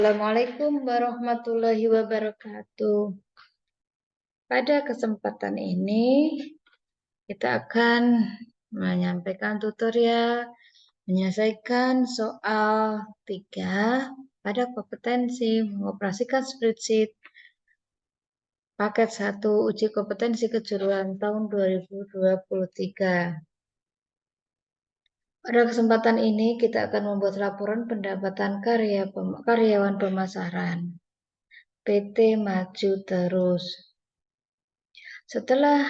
Assalamualaikum warahmatullahi wabarakatuh. Pada kesempatan ini kita akan menyampaikan tutorial menyelesaikan soal 3 pada kompetensi mengoperasikan spreadsheet paket 1 uji kompetensi kejuruan tahun 2023. Pada kesempatan ini kita akan membuat laporan pendapatan karyawan pemasaran PT Maju Terus. Setelah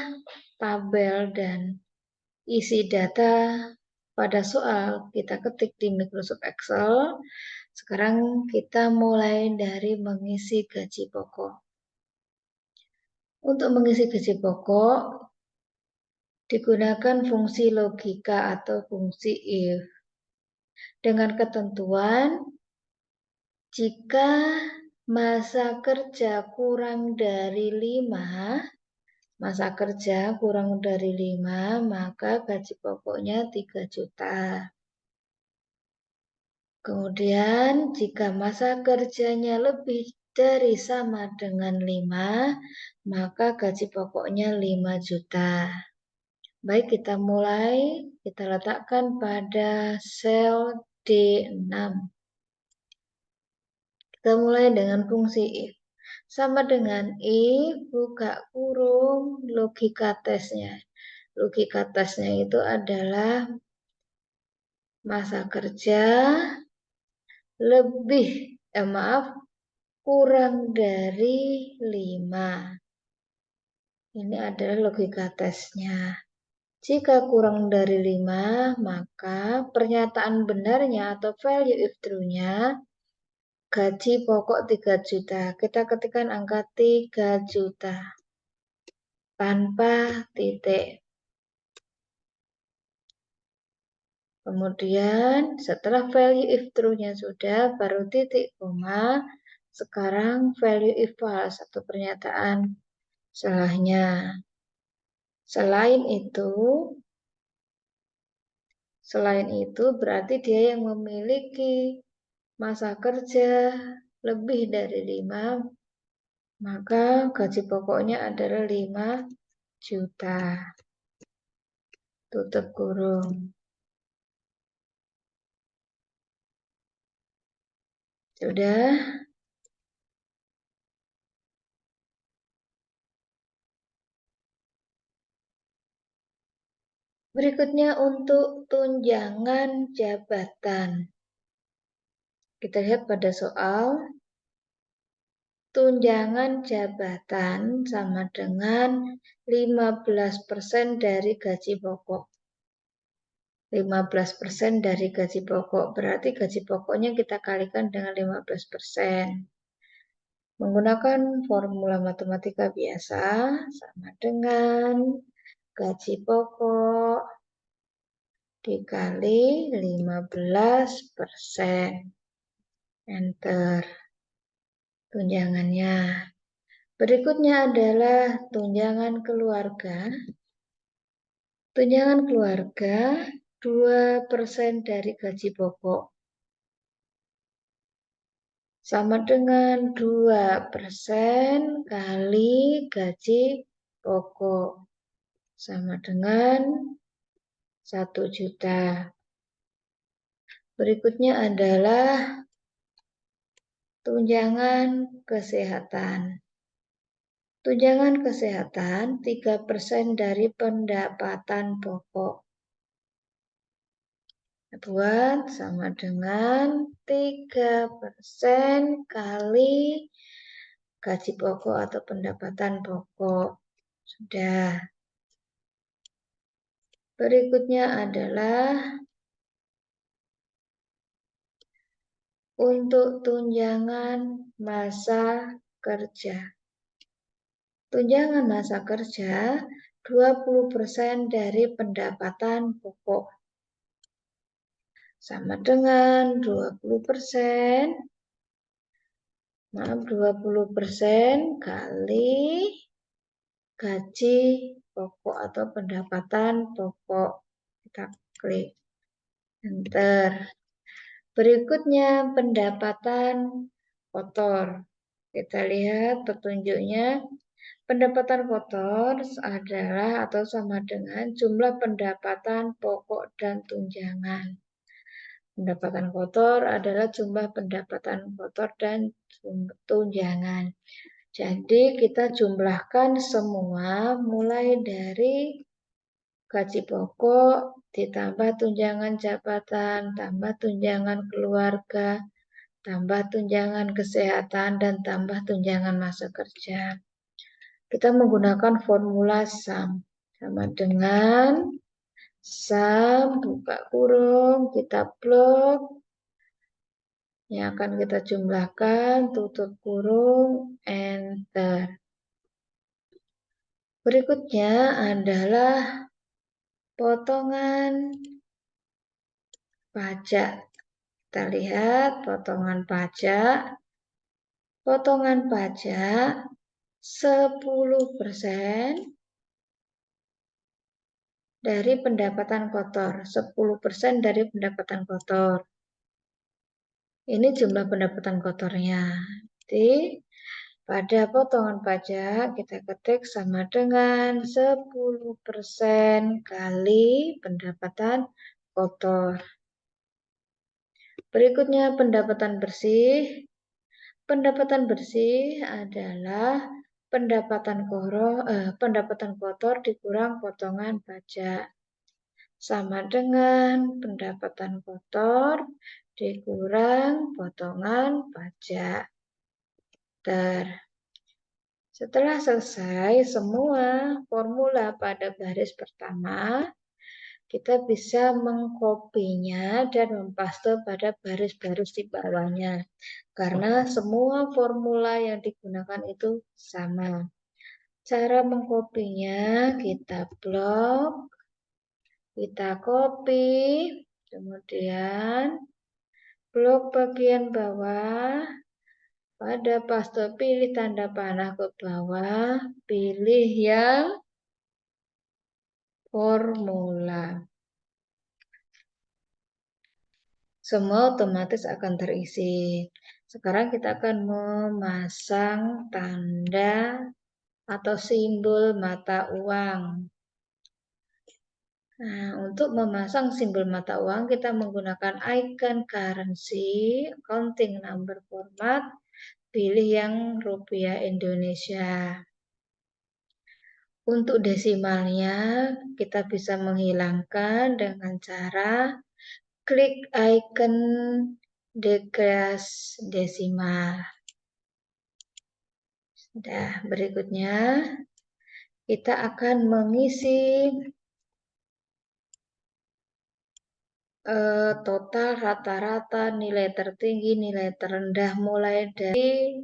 tabel dan isi data pada soal kita ketik di Microsoft Excel, sekarang kita mulai dari mengisi gaji pokok. Untuk mengisi gaji pokok, digunakan fungsi logika atau fungsi if. Dengan ketentuan, jika masa kerja kurang dari 5, masa kerja kurang dari 5, maka gaji pokoknya 3 juta. Kemudian jika masa kerjanya lebih dari sama dengan 5, maka gaji pokoknya 5 juta. Baik, kita mulai. Kita letakkan pada sel D6. Kita mulai dengan fungsi if. Sama dengan if, buka kurung, logika tesnya. Logika tesnya itu adalah masa kerja kurang dari 5. Ini adalah logika tesnya. Jika kurang dari 5, maka pernyataan benarnya atau value if true-nya gaji pokok 3 juta. Kita ketikkan angka 3 juta tanpa titik. Kemudian setelah value if true-nya sudah, baru titik koma. Sekarang value if false atau pernyataan salahnya. Selain itu berarti dia yang memiliki masa kerja lebih dari 5, maka gaji pokoknya adalah 5 juta. Tutup kurung. Sudah. Berikutnya untuk tunjangan jabatan. Kita lihat pada soal. Tunjangan jabatan sama dengan 15% dari gaji pokok. 15% dari gaji pokok. Berarti gaji pokoknya kita kalikan dengan 15%. Menggunakan formula matematika biasa sama dengan gaji pokok dikali 15%. Enter. Tunjangannya. Berikutnya adalah tunjangan keluarga. Tunjangan keluarga 2% dari gaji pokok. Sama dengan 2% kali gaji pokok. Sama dengan 1 juta. Berikutnya adalah tunjangan kesehatan. Tunjangan kesehatan 3% dari pendapatan pokok. Buat sama dengan 3% kali gaji pokok atau pendapatan pokok. Sudah. Berikutnya adalah untuk tunjangan masa kerja. Tunjangan masa kerja 20% dari pendapatan pokok. Sama dengan 20% kali gaji pokok atau pendapatan pokok. Kita klik enter. Berikutnya pendapatan kotor. Kita lihat petunjuknya. Pendapatan kotor adalah atau sama dengan jumlah pendapatan pokok dan tunjangan. Pendapatan kotor adalah jumlah pendapatan kotor dan tunjangan. Jadi kita jumlahkan semua mulai dari gaji pokok ditambah tunjangan jabatan, tambah tunjangan keluarga, tambah tunjangan kesehatan, dan tambah tunjangan masa kerja. Kita menggunakan formula SUM. Sama dengan SUM, buka kurung, kita blok. Yang akan kita jumlahkan, tutup kurung, enter. Berikutnya adalah potongan pajak. Kita lihat potongan pajak. Potongan pajak 10% dari pendapatan kotor. 10% dari pendapatan kotor. Ini jumlah pendapatan kotornya. Jadi pada potongan pajak kita ketik sama dengan 10% kali pendapatan kotor. Berikutnya pendapatan bersih. Pendapatan bersih adalah pendapatan kotor dikurang potongan pajak. Sama dengan pendapatan kotor dikurang potongan pajak. Setelah selesai semua formula pada baris pertama, kita bisa mengkopinya dan mempaste pada baris-baris di bawahnya. Karena semua formula yang digunakan itu sama. Cara mengkopinya, kita blok, kita copy, kemudian blok bagian bawah, pada paste pilih tanda panah ke bawah, pilih yang formula. Semua otomatis akan terisi. Sekarang kita akan memasang tanda atau simbol mata uang. Nah, untuk memasang simbol mata uang, kita menggunakan icon currency, counting number format, pilih yang rupiah Indonesia. Untuk desimalnya, kita bisa menghilangkan dengan cara klik icon decrease desimal. Sudah, berikutnya kita akan mengisi total rata-rata nilai tertinggi, nilai terendah mulai dari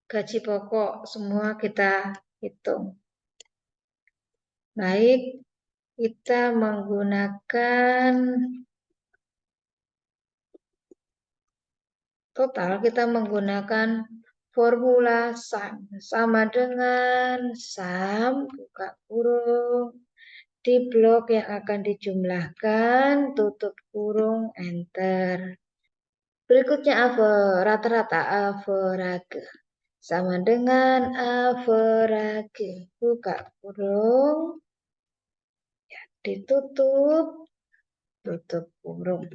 gaji pokok, semua kita hitung. Baik, kita menggunakan total, kita menggunakan formula SUM. Sama dengan SUM, buka kurung, di blok yang akan dijumlahkan, tutup kurung, enter. Berikutnya rata-rata average. Sama dengan average. Buka kurung, ditutup, tutup kurung.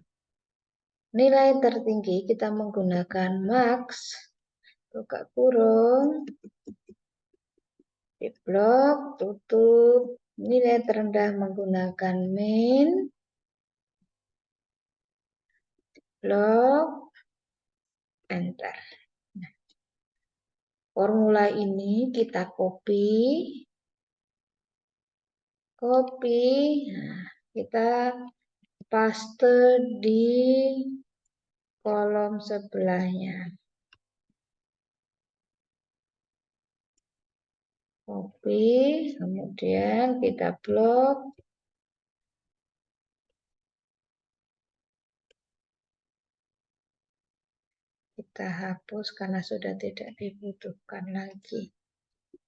Nilai tertinggi kita menggunakan max, buka kurung, di blok, tutup. Nilai terendah menggunakan min, blok, enter. Nah, formula ini kita copy, nah, kita paste di kolom sebelahnya. Copy, kemudian kita blok. Kita hapus karena sudah tidak dibutuhkan lagi.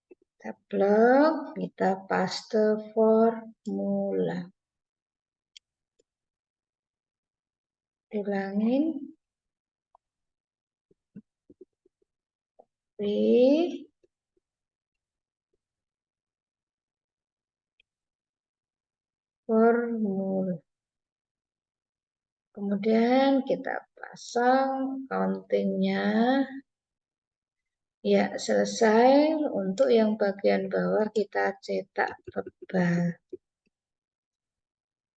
Kita blok, kita paste formula. Ulangin. formula. Kemudian kita pasang countingnya. Ya, selesai. Untuk yang bagian bawah kita cetak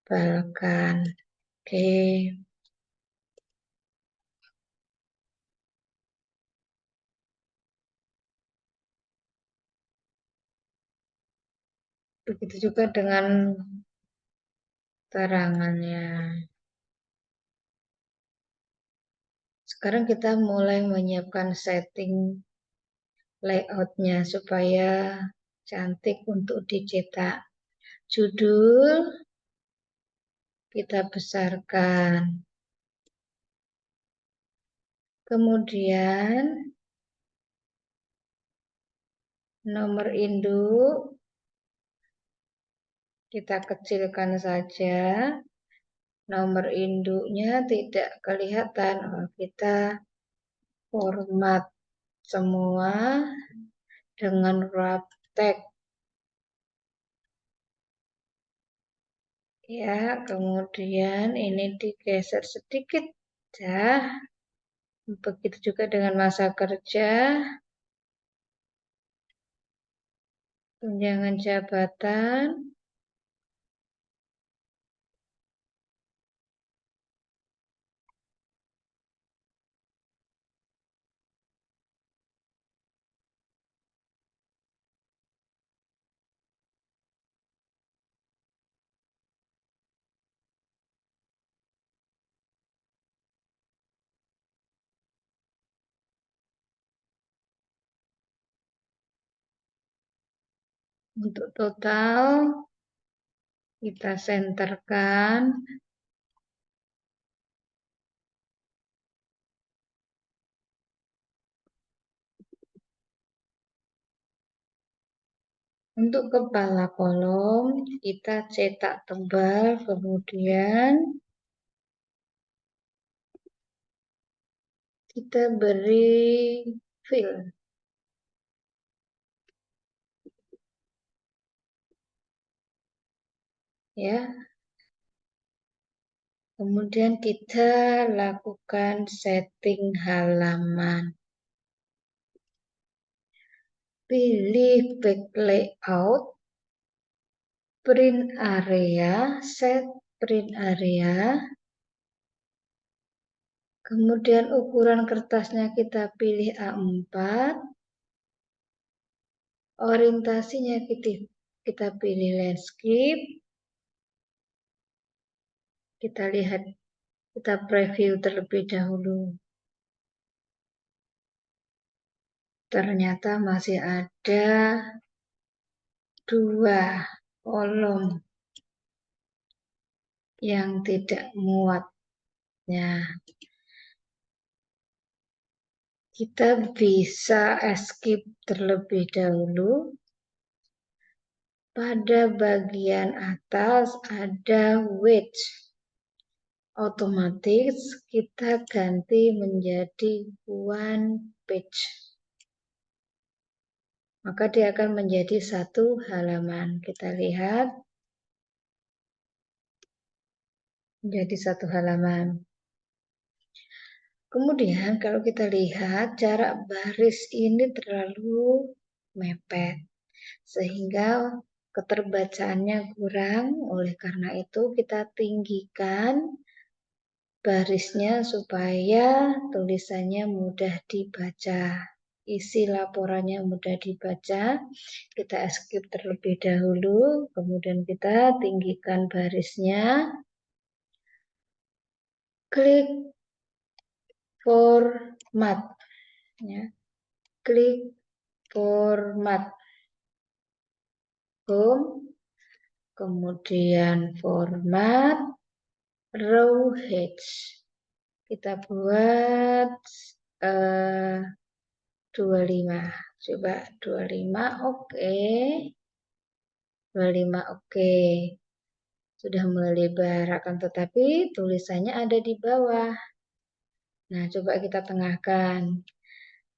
tebalkan. Oke. Begitu juga dengan terangannya. Sekarang kita mulai menyiapkan setting layoutnya supaya cantik untuk dicetak. Judul kita besarkan. Kemudian nomor induk kita kecilkan saja. Nomor induknya tidak kelihatan. Kita format semua dengan wrap text. Ya, kemudian ini digeser sedikit ya. Begitu juga dengan masa kerja, tunjangan jabatan, untuk total kita senterkan. Untuk kepala kolom kita cetak tebal, kemudian kita beri fill. Ya. Kemudian kita lakukan setting halaman. Pilih back layout, print area, set print area. Kemudian ukuran kertasnya kita pilih A4. Orientasinya kita pilih landscape. Kita lihat, kita preview terlebih dahulu. Ternyata masih ada 2 kolom yang tidak muat. Ya. Kita bisa escape terlebih dahulu. Pada bagian atas ada wedge. Otomatis kita ganti menjadi one page. Maka dia akan menjadi 1 halaman. Kita lihat. Menjadi 1 halaman. Kemudian kalau kita lihat jarak baris ini terlalu mepet. Sehingga keterbacaannya kurang. Oleh karena itu kita tinggikan barisnya supaya tulisannya mudah dibaca. Isi laporannya mudah dibaca. Kita escape terlebih dahulu, kemudian kita tinggikan barisnya. Klik format. Ya. Klik format. Home. Kemudian format. Row heads. Kita buat 25. Coba 25, oke. 25, oke. Sudah mulai lebar, akan tetapi tulisannya ada di bawah. Nah, coba kita tengahkan.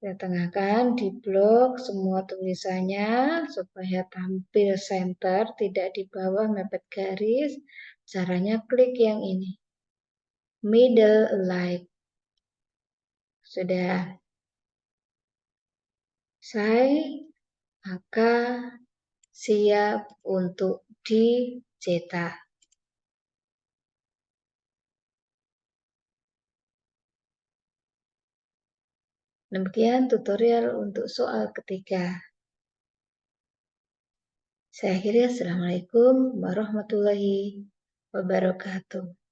Saya tengahkan di blok semua tulisannya supaya tampil center, tidak di bawah mepet garis. Caranya klik yang ini. Middle light. Sudah. Saya akan siap untuk dicetak. Demikian tutorial untuk soal ketiga. Saya akhiri, Assalamualaikum warahmatullahi wabarakatuh.